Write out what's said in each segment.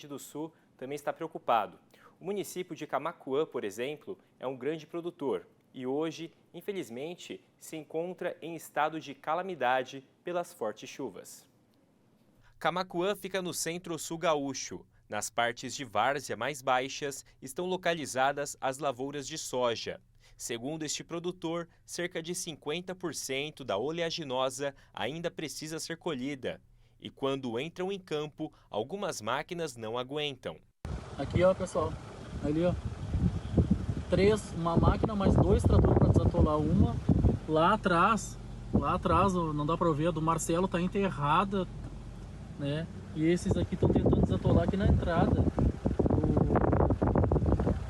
Grande do Sul também está preocupado. O município de Camaquã, por exemplo, é um grande produtor e hoje, infelizmente, se encontra em estado de calamidade pelas fortes chuvas. Camaquã fica no centro-sul gaúcho. Nas partes de várzea mais baixas estão localizadas as lavouras de soja. Segundo este produtor, cerca de 50% da oleaginosa ainda precisa ser colhida. E quando entram em campo, algumas máquinas não aguentam. Aqui, ó, pessoal, ali, ó, uma máquina mais 2 tratores para desatolar uma. Lá atrás, ó, não dá para ver, a do Marcelo tá enterrada, né? E esses aqui estão tentando desatolar aqui na entrada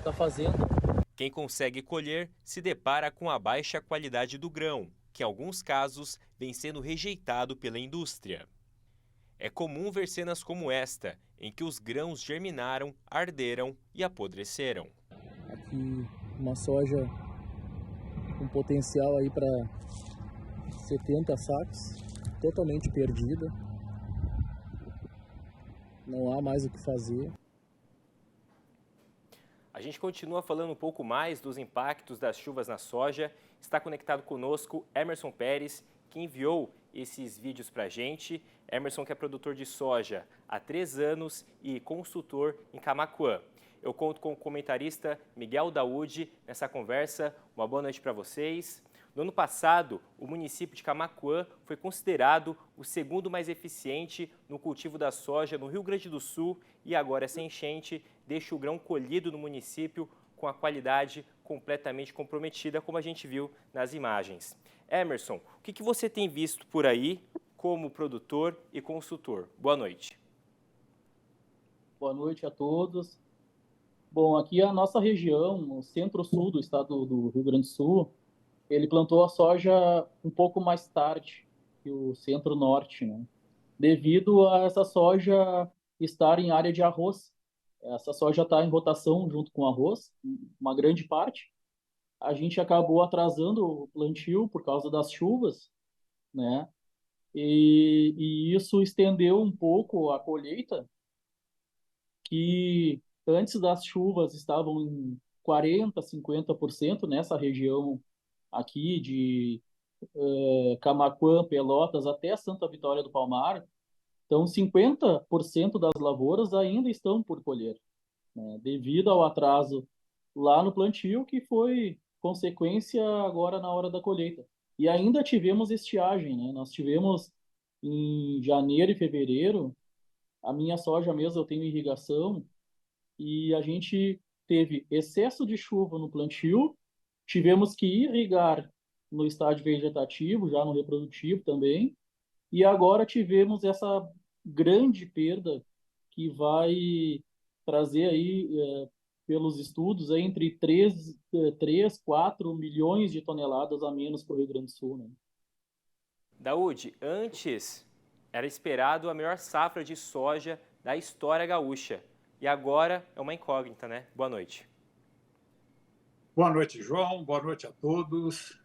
da fazenda. Quem consegue colher se depara com a baixa qualidade do grão, que em alguns casos vem sendo rejeitado pela indústria. É comum ver cenas como esta, em que os grãos germinaram, arderam e apodreceram. Aqui uma soja com potencial aí para 70 sacos, totalmente perdida. Não há mais o que fazer. A gente continua falando um pouco mais dos impactos das chuvas na soja. Está conectado conosco Emerson Pérez, que enviou esses vídeos para a gente. Emerson, que é produtor de soja há 3 anos e consultor em Camaquã. Eu conto com o comentarista Miguel Daúde nessa conversa. Uma boa noite para vocês. No ano passado, o município de Camaquã foi considerado o segundo mais eficiente no cultivo da soja no Rio Grande do Sul e agora essa enchente deixa o grão colhido no município com a qualidade completamente comprometida, como a gente viu nas imagens. Emerson, o que você tem visto por aí como produtor e consultor? Boa noite. Boa noite a todos. Bom, aqui a nossa região, o centro-sul do estado do Rio Grande do Sul, ele plantou a soja um pouco mais tarde que o centro-norte, né? Devido a essa soja estar em área de arroz. Essa soja está em rotação junto com o arroz, uma grande parte. A gente acabou atrasando o plantio por causa das chuvas, né? E isso estendeu um pouco a colheita, que antes das chuvas estavam em 40, 50% nessa região aqui de Camaquã, Pelotas até Santa Vitória do Palmar. Então, 50% das lavouras ainda estão por colher, né, devido ao atraso lá no plantio, que foi consequência agora na hora da colheita. E ainda tivemos estiagem, né? Nós tivemos em janeiro e fevereiro, a minha soja mesmo eu tenho irrigação, e a gente teve excesso de chuva no plantio, tivemos que irrigar no estágio vegetativo, já no reprodutivo também, e agora tivemos essa grande perda que vai trazer aí, pelos estudos, entre 3, 4 milhões de toneladas a menos para o Rio Grande do Sul, né? Daúde, antes era esperado a melhor safra de soja da história gaúcha. E agora é uma incógnita, né? Boa noite. Boa noite, João. Boa noite a todos.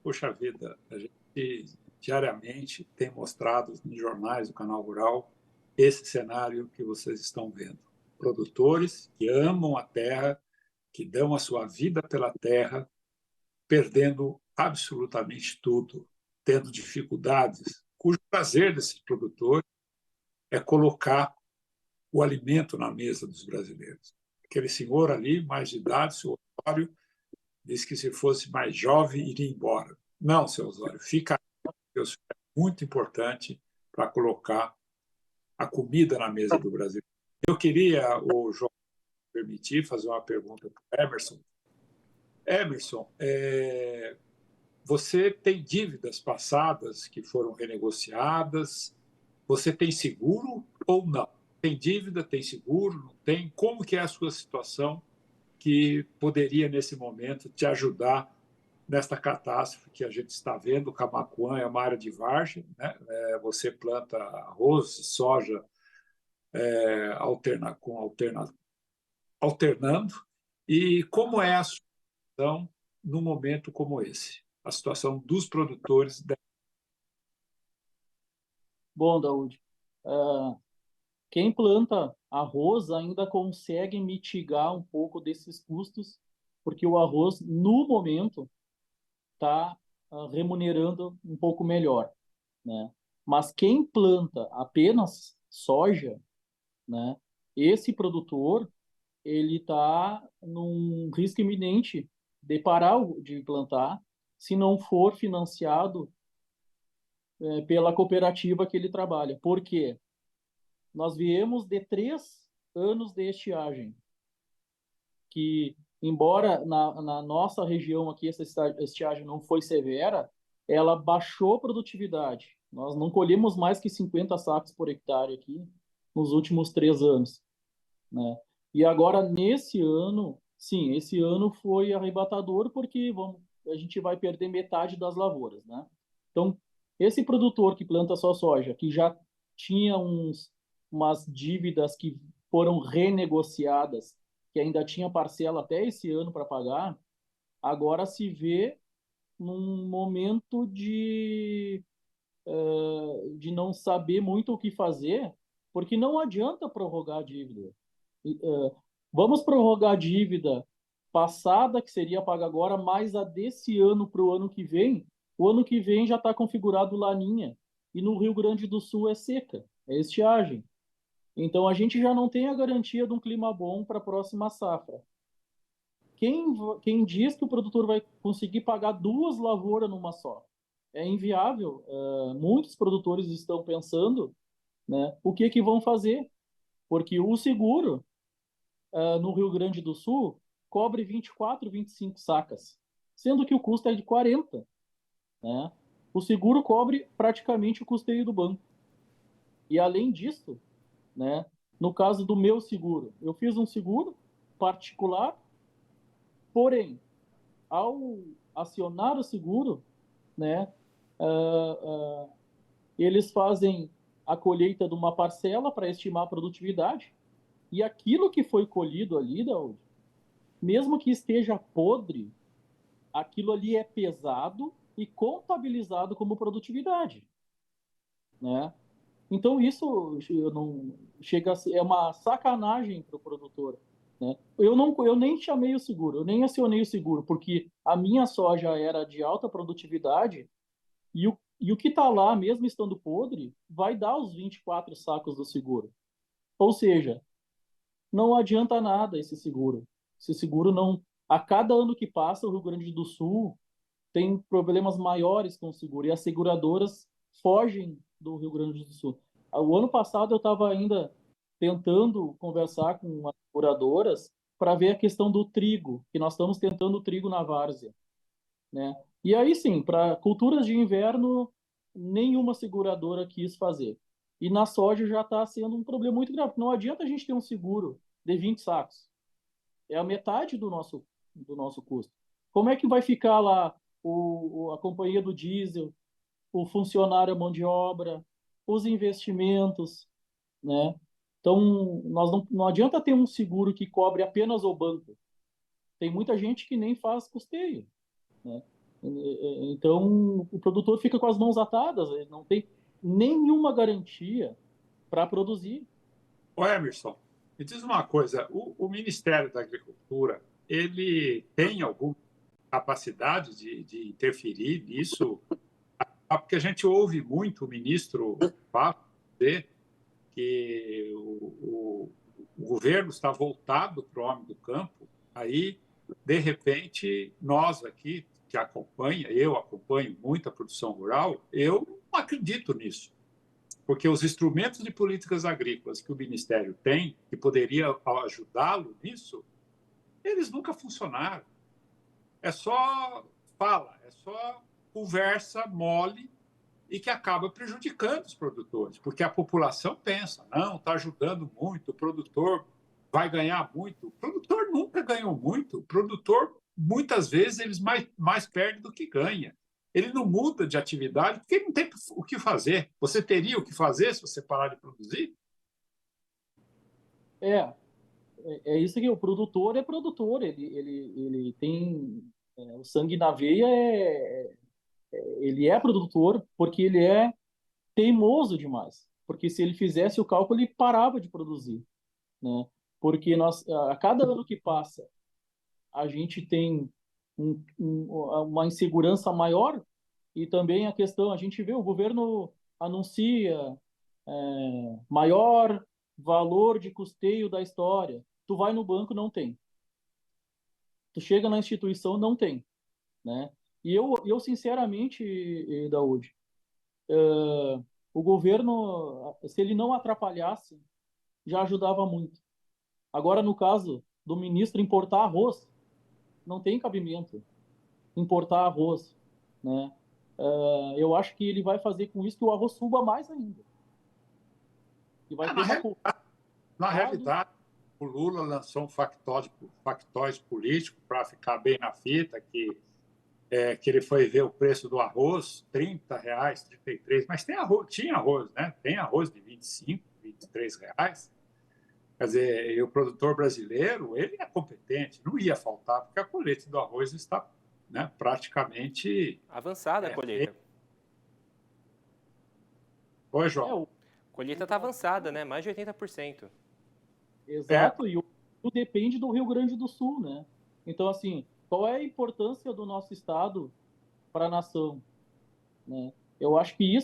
Puxa vida, a gente diariamente tem mostrado nos jornais do Canal Rural esse cenário que vocês estão vendo. Produtores que amam a terra, que dão a sua vida pela terra, perdendo absolutamente tudo, tendo dificuldades, cujo prazer desses produtores é colocar o alimento na mesa dos brasileiros. Aquele senhor ali, mais de idade, seu Osório, disse que se fosse mais jovem, iria embora. Não, seu Osório, fica aí, isso é muito importante para colocar a comida na mesa do Brasil. Eu queria, o João, permitir fazer uma pergunta para o Emerson. Emerson, você tem dívidas passadas que foram renegociadas? Você tem seguro ou não? Tem dívida, tem seguro, não tem? Como que é a sua situação que poderia, nesse momento, te ajudar nesta catástrofe que a gente está vendo? O Camaquã é uma área de vargem, né? Você planta arroz e soja alternando. E como é a situação num momento como esse? A situação dos produtores. Bom, Daúde, Quem planta arroz ainda consegue mitigar um pouco desses custos, porque o arroz, no momento, está remunerando um pouco melhor, né? Mas quem planta apenas soja, né? Esse produtor, ele está num risco iminente de parar de plantar se não for financiado pela cooperativa que ele trabalha. Por quê? Nós viemos de 3 anos de estiagem, que, embora na nossa região aqui essa estiagem não foi severa, ela baixou a produtividade. Nós não colhemos mais que 50 sacos por hectare aqui nos últimos 3 anos, né? E agora, nesse ano, sim, esse ano foi arrebatador porque a gente vai perder metade das lavouras, né? Então, esse produtor que planta só soja, que já tinha umas dívidas que foram renegociadas, que ainda tinha parcela até esse ano para pagar, agora se vê num momento de não saber muito o que fazer, porque não adianta prorrogar a dívida. Vamos prorrogar a dívida passada, que seria paga agora, mais a desse ano para o ano que vem. O ano que vem já está configurado Laninha. E no Rio Grande do Sul é seca, é estiagem. Então a gente já não tem a garantia de um clima bom para a próxima safra. Quem diz que o produtor vai conseguir pagar 2 lavouras numa só? É inviável. Muitos produtores estão pensando, né, o que vão fazer, porque o seguro no Rio Grande do Sul cobre 24, 25 sacas, sendo que o custo é de 40, né? O seguro cobre praticamente o custeio do banco. E além disso, né, no caso do meu seguro, eu fiz um seguro particular, porém, ao acionar o seguro, né, eles fazem a colheita de uma parcela para estimar a produtividade, e aquilo que foi colhido ali, Daúde, mesmo que esteja podre, aquilo ali é pesado e contabilizado como produtividade, né? Então isso não chega a ser, é uma sacanagem para o produtor, né? Eu nem chamei o seguro, eu nem acionei o seguro, porque a minha soja era de alta produtividade e o que está lá, mesmo estando podre, vai dar os 24 sacos do seguro. Ou seja, não adianta nada esse seguro. Esse seguro não. A cada ano que passa, o Rio Grande do Sul tem problemas maiores com o seguro e as seguradoras fogem do Rio Grande do Sul. O ano passado eu estava ainda tentando conversar com as seguradoras para ver a questão do trigo, que nós estamos tentando o trigo na várzea, né? E aí sim, para culturas de inverno, nenhuma seguradora quis fazer. E na soja já está sendo um problema muito grave. Não adianta a gente ter um seguro de 20 sacos. É a metade do nosso custo. Como é que vai ficar lá a companhia do diesel, o funcionário, a mão de obra, os investimentos, né? Então, não adianta ter um seguro que cobre apenas o banco. Tem muita gente que nem faz custeio, né? Então, o produtor fica com as mãos atadas, ele não tem nenhuma garantia para produzir. Ô Emerson, me diz uma coisa, o Ministério da Agricultura, ele tem alguma capacidade de interferir nisso? Porque a gente ouve muito o ministro dizer que o governo está voltado para o homem do campo, aí, de repente, nós aqui, eu acompanho muito a produção rural, eu não acredito nisso, porque os instrumentos de políticas agrícolas que o Ministério tem, que poderia ajudá-lo nisso, eles nunca funcionaram. É só fala, é só conversa mole e que acaba prejudicando os produtores, porque a população pensa, não, está ajudando muito, o produtor vai ganhar muito. O produtor nunca ganhou muito, o produtor, muitas vezes, ele mais perde do que ganha. Ele não muda de atividade porque ele não tem o que fazer. Você teria o que fazer se você parar de produzir? É, é isso que o produtor é produtor, ele tem o sangue na veia, ele é produtor porque ele é teimoso demais. porque se ele fizesse o cálculo, ele parava de produzir, né? Porque a cada ano que passa, a gente tem uma insegurança maior e também a questão, a gente vê, o governo anuncia maior valor de custeio da história. Tu vai no banco, não tem. Tu chega na instituição, não tem, né? E eu sinceramente, Daúde, o governo, se ele não atrapalhasse, já ajudava muito. Agora, no caso do ministro importar arroz, não tem cabimento importar arroz, né? Eu acho que ele vai fazer com isso que o arroz suba mais ainda. E vai ter uma Na realidade, o Lula lançou um factóide político para ficar bem na fita, que ele foi ver o preço do arroz, R$ 30, 33, mas tinha arroz, né? Tem arroz de 25, R$ 23. Quer dizer, e o produtor brasileiro, ele é competente, não ia faltar, porque a colheita do arroz está, né, praticamente avançada a colheita. Oi, João. A colheita está avançada, né? Mais de 80%. Exato, e tudo depende do Rio Grande do Sul, né? Então, assim, qual é a importância do nosso estado para a nação, né? Eu acho que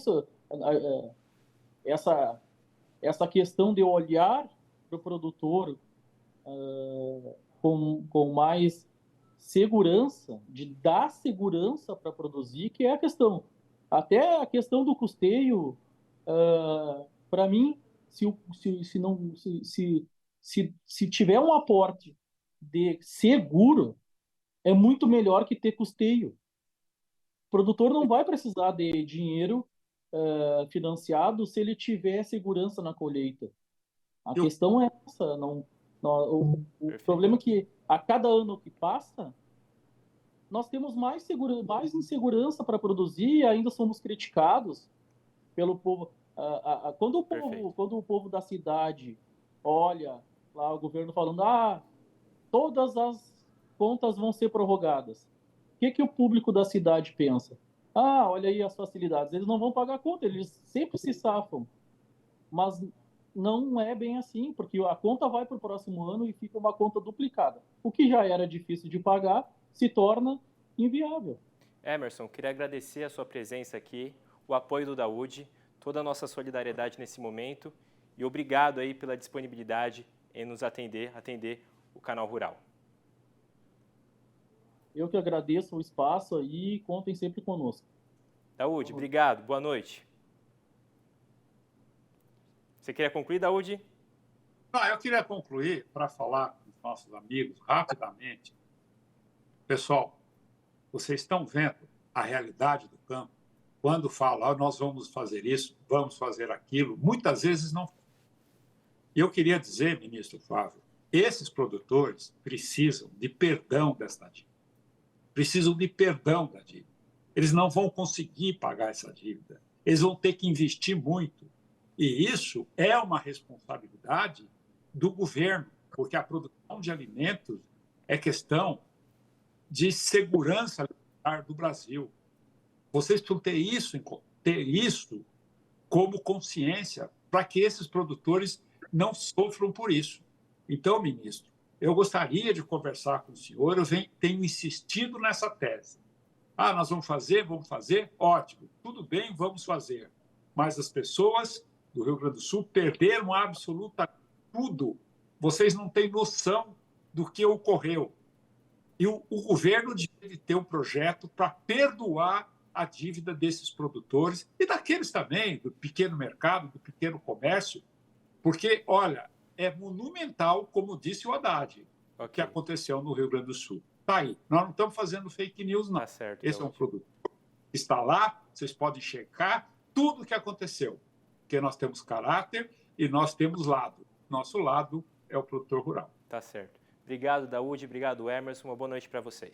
essa questão de olhar para o produtor com mais segurança, de dar segurança para produzir, que é a questão. Até a questão do custeio, para mim, se tiver um aporte de seguro, é muito melhor que ter custeio. O produtor não vai precisar de dinheiro financiado se ele tiver segurança na colheita. A questão é essa. O problema é que a cada ano que passa, nós temos mais insegurança para produzir e ainda somos criticados pelo povo. Quando o povo da cidade olha lá o governo falando, todas as contas vão ser prorrogadas. O que o público da cidade pensa? Olha aí as facilidades. Eles não vão pagar conta, eles sempre se safam. Mas não é bem assim, porque a conta vai para o próximo ano e fica uma conta duplicada. O que já era difícil de pagar se torna inviável. Emerson, queria agradecer a sua presença aqui, o apoio do Daúde, toda a nossa solidariedade nesse momento e obrigado aí pela disponibilidade em nos atender o Canal Rural. Eu que agradeço o espaço aí e contem sempre conosco. Daúde, obrigado. Boa noite. Você queria concluir, Daúde? Não, eu queria concluir para falar com os nossos amigos rapidamente. Pessoal, vocês estão vendo a realidade do campo? Quando fala, nós vamos fazer isso, vamos fazer aquilo, muitas vezes não. E eu queria dizer, ministro Flávio, esses produtores precisam de perdão desta dívida. Precisam de perdão da dívida. Eles não vão conseguir pagar essa dívida. Eles vão ter que investir muito. E isso é uma responsabilidade do governo, porque a produção de alimentos é questão de segurança alimentar do Brasil. Vocês precisam ter isso como consciência para que esses produtores não sofram por isso. Então, ministro, eu gostaria de conversar com o senhor, eu tenho insistido nessa tese. Nós vamos fazer, ótimo, tudo bem, vamos fazer. Mas as pessoas do Rio Grande do Sul perderam absolutamente tudo. Vocês não têm noção do que ocorreu. E o governo deve ter um projeto para perdoar a dívida desses produtores e daqueles também, do pequeno mercado, do pequeno comércio, porque, olha, é monumental, como disse o Haddad, o que aconteceu no Rio Grande do Sul. Está aí. Nós não estamos fazendo fake news, não. Tá certo, esse é um produto. Está lá, vocês podem checar tudo o que aconteceu, porque nós temos caráter e nós temos lado. Nosso lado é o produtor rural. Tá certo. Obrigado, Daúde. Obrigado, Emerson. Uma boa noite para vocês.